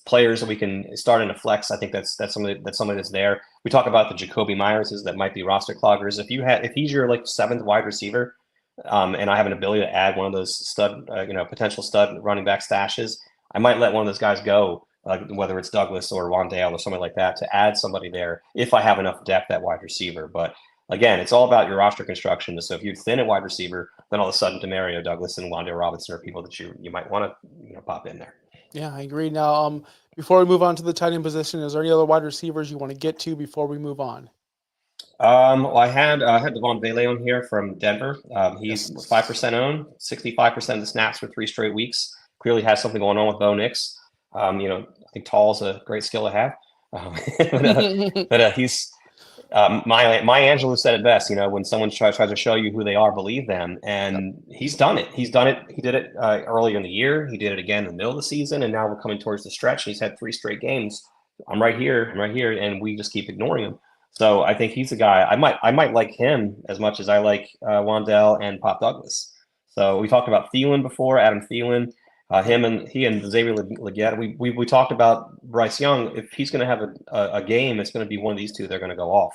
players that we can start in a flex. I think that's somebody that's there. We talk about the Jacoby Myerses that might be roster cloggers. If he's your like 7th wide receiver, and I have an ability to add one of those potential stud running back stashes, I might let one of those guys go, whether it's Douglas or Wan'Dale or somebody like that, to add somebody there if I have enough depth at wide receiver. But again, it's all about your roster construction. So if you're thin at wide receiver, then all of a sudden Demario Douglas and Wan'Dale Robinson are people that you might want to pop in there. Yeah, I agree. Now, before we move on to the tight end position, is there any other wide receivers you want to get to before we move on? Well, I had Devon Vele on here from Denver. He's 5% owned, 65% of the snaps for 3 straight weeks. Clearly has something going on with Bo Nix. I think tall is a great skill to have. But he's Maya Angelou said it best. When someone tries to show you who they are, believe them. And he's done it. He did it earlier in the year. He did it again in the middle of the season. And now we're coming towards the stretch. And he's had 3 straight games. I'm right here. And we just keep ignoring him. So I think he's a guy I might like him as much as I like Wan'Dale and Pop Douglas. So we talked about Thielen before, Adam Thielen. He and Xavier Legette. We talked about Bryce Young. If he's going to have a game, it's going to be one of these two. They're going to go off.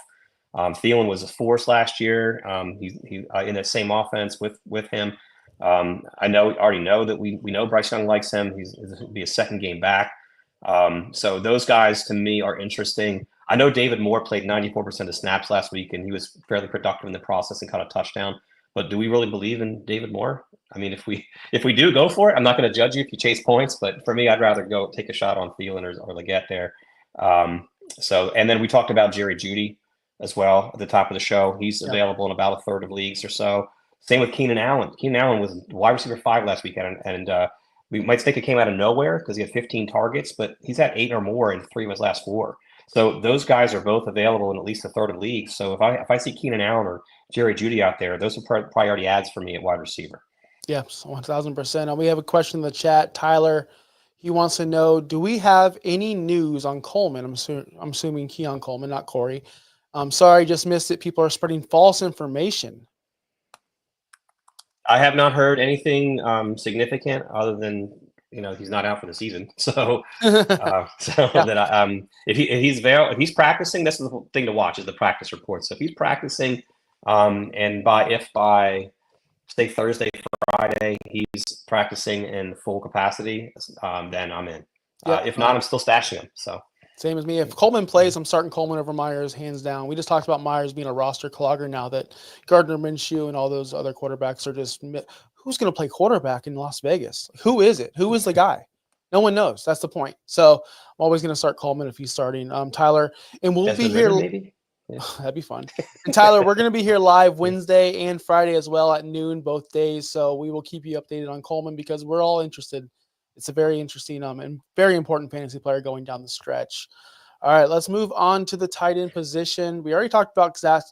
Thielen was a force last year. He in that same offense with him. I already know that we know Bryce Young likes him. He'll be a second game back. So those guys to me are interesting. I know David Moore played 94% of snaps last week, and he was fairly productive in the process and caught a touchdown. But do we really believe in David Moore? I mean, if we do, go for it. I'm not going to judge you if you chase points, but for me, I'd rather go take a shot on Thielen or Legette there. And then we talked about Jerry Jeudy as well at the top of the show. He's available in about a third of leagues or so. Same with Keenan Allen. Keenan Allen was wide receiver 5 last week, and we might think it came out of nowhere because he had 15 targets, but he's had 8 or more in 3 of his last 4. So those guys are both available in at least a third of leagues. So if I see Keenan Allen or Jerry Jeudy out there, those are priority ads for me at wide receiver. Yes, 1,000%. We have a question in the chat. Tyler, he wants to know, do we have any news on Coleman? I'm assuming Keon Coleman, not Corey. I'm sorry, just missed it. People are spreading false information. I have not heard anything significant other than he's not out for the season. So if he's practicing, that's the thing to watch is the practice report. So if he's practicing, and by say Thursday, Friday, he's practicing in full capacity, then I'm in. If not, I'm still stashing him. So same as me. If Coleman plays, I'm starting Coleman over Myers, hands down. We just talked about Myers being a roster clogger now that Gardner Minshew and all those other quarterbacks are just – who's going to play quarterback in Las Vegas? Who is it? Who is the guy? No one knows. That's the point. So I'm always going to start Coleman if he's starting. Tyler, and we'll be here – maybe? That'd be fun. And Tyler, we're going to be here live Wednesday and Friday as well at noon both days. So we will keep you updated on Coleman because we're all interested. It's a very interesting and very important fantasy player going down the stretch. All right, let's move on to the tight end position. We already talked about Zach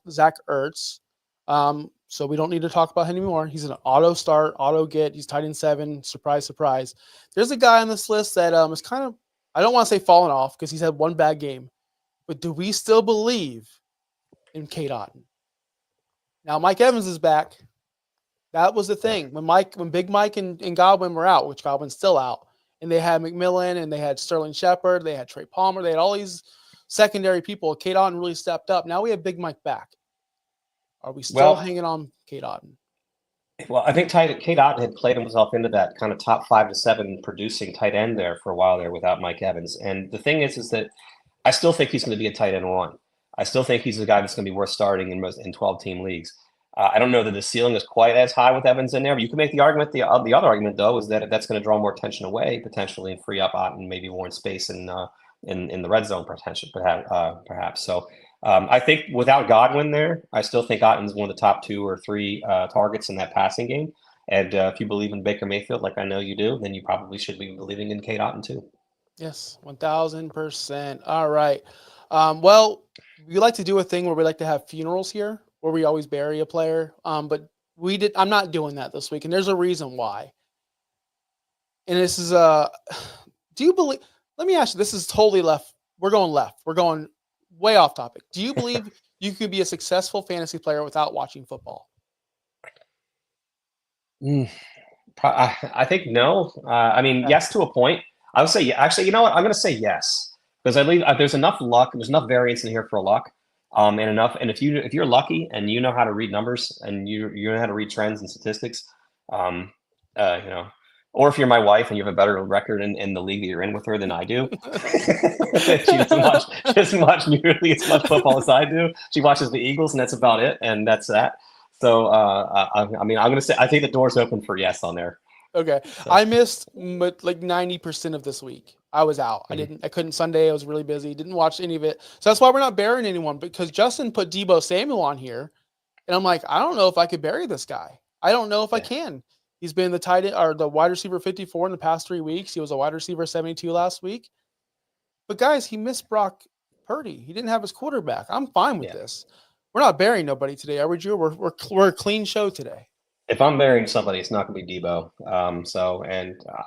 Ertz, so we don't need to talk about him anymore. He's an auto start, auto get. He's tight end 7. Surprise, surprise. There's a guy on this list that is kind of, I don't want to say fallen off because he's had one bad game, but do we still believe in Kate Otten? Now, Mike Evans is back. That was the thing. When Big Mike and Godwin were out, which Godwin's still out, and they had McMillan and they had Sterling Shepard, they had Trey Palmer, they had all these secondary people. Kate Otten really stepped up. Now we have Big Mike back. Are we still hanging on Kate Otten? Well, I think Kate Otten had played himself into that kind of top 5 to 7 producing tight end there for a while there without Mike Evans. And the thing is that I still think he's going to be a tight end 1. I still think he's a guy that's going to be worth starting in 12-team leagues. I don't know that the ceiling is quite as high with Evans in there. But you can make the argument. The other argument, though, is that that's going to draw more attention away potentially and free up Otten, maybe more in space in the red zone potential, perhaps. So I think without Godwin there, I still think Otten's one of the top 2 or 3 targets in that passing game. And if you believe in Baker Mayfield, like I know you do, then you probably should be believing in Kate Otten too. Yes, 1,000%. All right. Well, we like to do a thing where we like to have funerals here, where we always bury a player. But I'm not doing that this week, and there's a reason why. And this is do you believe? Let me ask you. This is totally left. We're going left. We're going way off topic. Do you believe you could be a successful fantasy player without watching football? I think no. I mean, yes, to a point. I would say, actually, you know what? I'm going to say yes because I believe there's enough luck. There's enough variance in here for luck, and enough. And if you're lucky and you know how to read numbers and you know how to read trends and statistics, or if you're my wife and you have a better record in the league that you're in with her than I do, she doesn't watch nearly as much football as I do. She watches the Eagles, and that's about it. And that's that. So, I mean, I'm going to say I think the door's open for yes on there. Okay. So. I missed like 90% of this week. I was out. I couldn't Sunday. I was really busy. Didn't watch any of it. So that's why we're not burying anyone, because Justin put Deebo Samuel on here. And I'm like, I don't know if I could bury this guy. I don't know if I can. He's been the tight end or the wide receiver 54 in the past 3 weeks. He was a wide receiver 72 last week. But guys, he missed Brock Purdy. He didn't have his quarterback. I'm fine with this. We're not burying nobody today, are we, Drew? We're a clean show today. If I'm burying somebody, it's not going to be Deebo.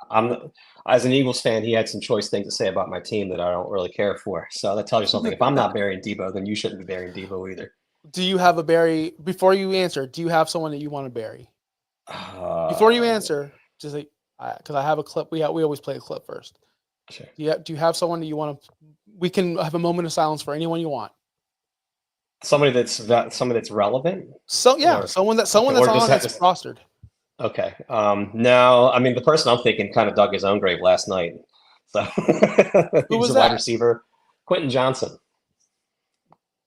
I'm as an Eagles fan, he had some choice things to say about my team that I don't really care for. So that tells you something. If I'm not burying Deebo, then you shouldn't be burying Deebo either. Do you have a bury before you answer? Do you have someone that you want to bury? Before you answer, just like because I have a clip. We always play a clip first. Sure. Do you have someone that you want to? We can have a moment of silence for anyone you want. Somebody that's relevant. So yeah, someone that's on that's rostered. Okay. No, I mean the person I'm thinking kind of dug his own grave last night. So who was a that? Wide receiver, Quentin Johnson.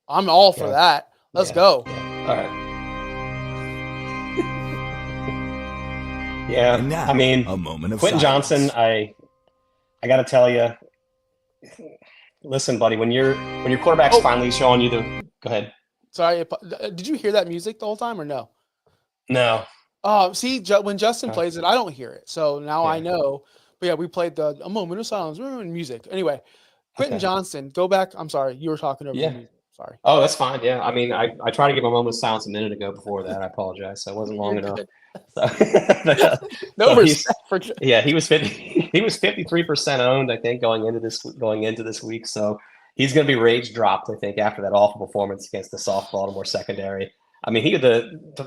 I'm all for that. Let's go. Yeah. All right. Yeah. And now, I mean, a moment of Quentin silence. Johnson. I got to tell you. Listen, buddy, when your quarterback's finally showing you the. Go ahead. Sorry, did you hear that music the whole time or no? No. Oh, see, when Justin plays it, I don't hear it. So now I know. But yeah, we played a moment of silence music. Anyway, Quentin Johnson, go back. I'm sorry, you were talking over me. Sorry. Oh, that's fine. Yeah, I mean, I tried to give a moment of silence a minute ago before that. I apologize. So it wasn't long enough. So, no respect for. Yeah, he was 53% owned, I think, going into this week. So he's going to be rage dropped, I think, after that awful performance against the soft Baltimore secondary. I mean,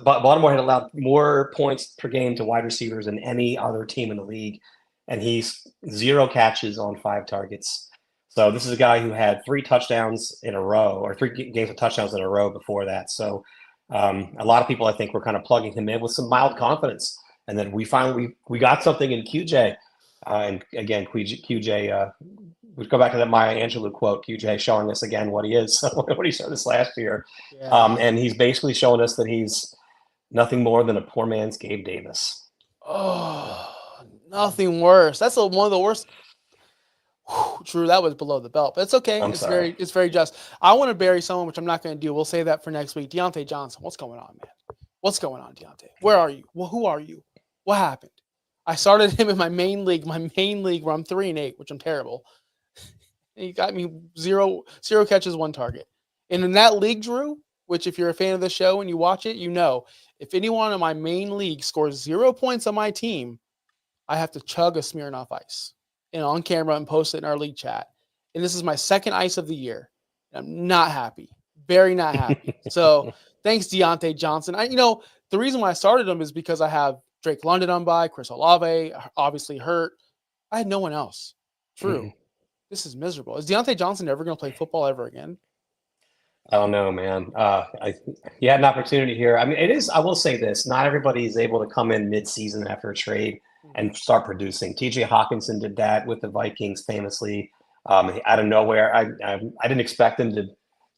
Baltimore had allowed more points per game to wide receivers than any other team in the league, and he's 0 catches on 5 targets. So this is a guy who had 3 touchdowns in a row, or 3 games of touchdowns in a row before that. So a lot of people, I think, were kind of plugging him in with some mild confidence. And then we finally got something in QJ. And again, QJ, we go back to that Maya Angelou quote, QJ showing us again what he is, what he showed us last year. Yeah. And he's basically showing us that he's nothing more than a poor man's Gabe Davis. Oh, nothing worse. That's one of the worst. Drew, that was below the belt, but it's okay. I'm sorry. It's very just. I want to bury someone, which I'm not going to do. We'll save that for next week. Deontay Johnson, what's going on, man? What's going on, Deontay? Where are you? Well, who are you? What happened? I started him in my main league where I'm 3-8, which I'm terrible. He got me zero catches, 1 target. And in that league, Drew, which if you're a fan of the show and you watch it, you know, if anyone in my main league scores 0 points on my team, I have to chug a Smirnoff Ice and on camera and post it in our league chat. And this is my 2nd ice of the year. I'm not happy. Very not happy. So thanks, Deontay Johnson. The reason why I started him is because I have Drake London on by, Chris Olave, obviously hurt. I had no one else. True. This is miserable. Is Deontay Johnson ever going to play football ever again? I don't know, man. You had an opportunity here. I mean, it is, I will say this, not everybody is able to come in mid-season after a trade and start producing. TJ Hawkinson did that with the Vikings famously. Out of nowhere, I didn't expect him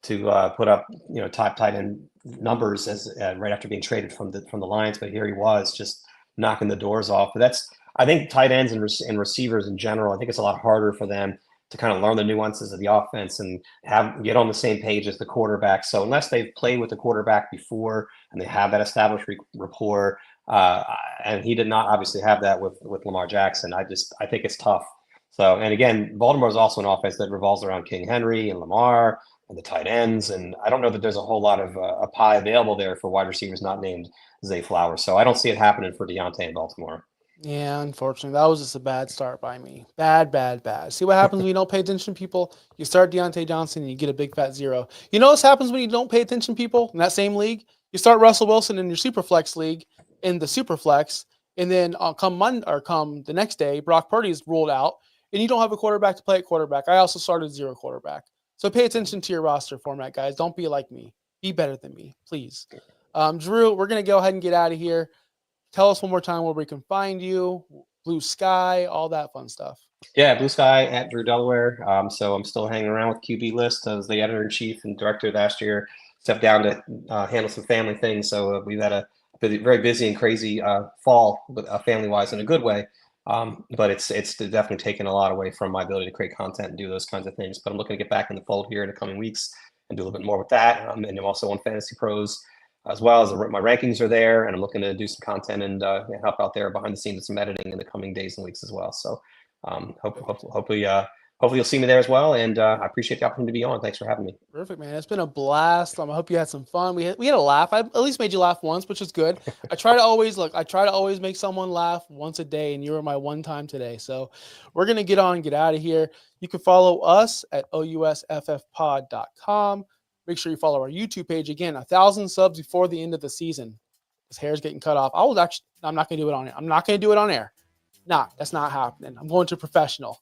to put up top tight end numbers as right after being traded from the Lions, but here he was just knocking the doors off. But I think tight ends and receivers in general, I think it's a lot harder for them to kind of learn the nuances of the offense and get on the same page as the quarterback. So unless they've played with the quarterback before and they have that established rapport, and he did not obviously have that with Lamar Jackson, I think it's tough. So, and again, Baltimore is also an offense that revolves around King Henry and Lamar and the tight ends. And I don't know that there's a whole lot of a pie available there for wide receivers not named Zay Flowers. So I don't see it happening for Deontay in Baltimore. Yeah, unfortunately, that was just a bad start by me. Bad. See what happens when you don't pay attention, people? You start Deontay Johnson and you get a big fat 0. You know what happens when you don't pay attention, people, in that same league? You start Russell Wilson in your Superflex league, in the Superflex, and then come the next day, Brock Purdy is ruled out, and you don't have a quarterback to play at quarterback. I also started 0 quarterback. So pay attention to your roster format, guys. Don't be like me. Be better than me, please. Drew, we're going to go ahead and get out of here. Tell us one more time where we can find you, Blue Sky, all that fun stuff. Yeah, Blue Sky at Drew Delaware. So I'm still hanging around with QB List as the editor-in-chief and director last year. Stepped down to handle some family things. So we've had a very busy and crazy fall, family-wise in a good way. But it's definitely taken a lot away from my ability to create content and do those kinds of things. But I'm looking to get back in the fold here in the coming weeks and do a little bit more with that. And I'm also on Fantasy Pros as well, as my rankings are there, and I'm looking to do some content and help out there behind the scenes with some editing in the coming days and weeks as well. So hopefully you'll see me there as well. And I appreciate the opportunity to be on. Thanks for having me. Perfect, man. It's been a blast. I hope you had some fun. We had a laugh. I at least made you laugh once, which is good. I try to always make someone laugh once a day, and you were my one time today. So we're going to get out of here. You can follow us at ousffpod.com. Make sure you follow our YouTube page. Again, 1,000 subs before the end of the season. His hair's getting cut off. I'm not going to do it on air. I'm not going to do it on air. That's not happening. I'm going to professional.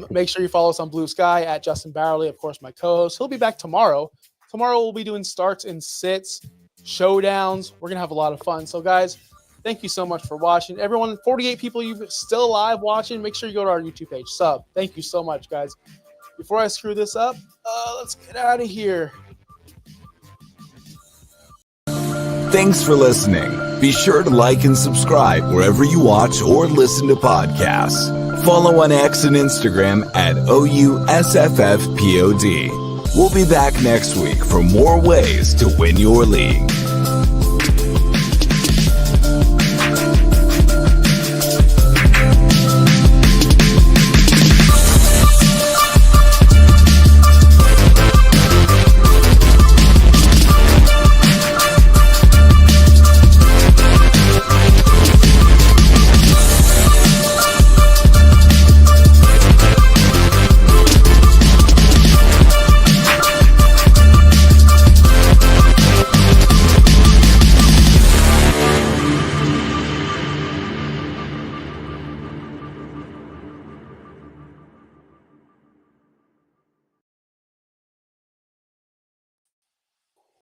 Make sure you follow us on Blue Sky at Justin Barrowley, of course, my co-host. He'll be back tomorrow. Tomorrow we'll be doing starts and sits, showdowns. We're going to have a lot of fun. So, guys, thank you so much for watching. Everyone, 48 people you still alive watching, make sure you go to our YouTube page. Sub. Thank you so much, guys. Before I screw this up, let's get out of here. Thanks for listening. Be sure to like and subscribe wherever you watch or listen to podcasts. Follow on X and Instagram at OUSFFPOD. We'll be back next week for more ways to win your league.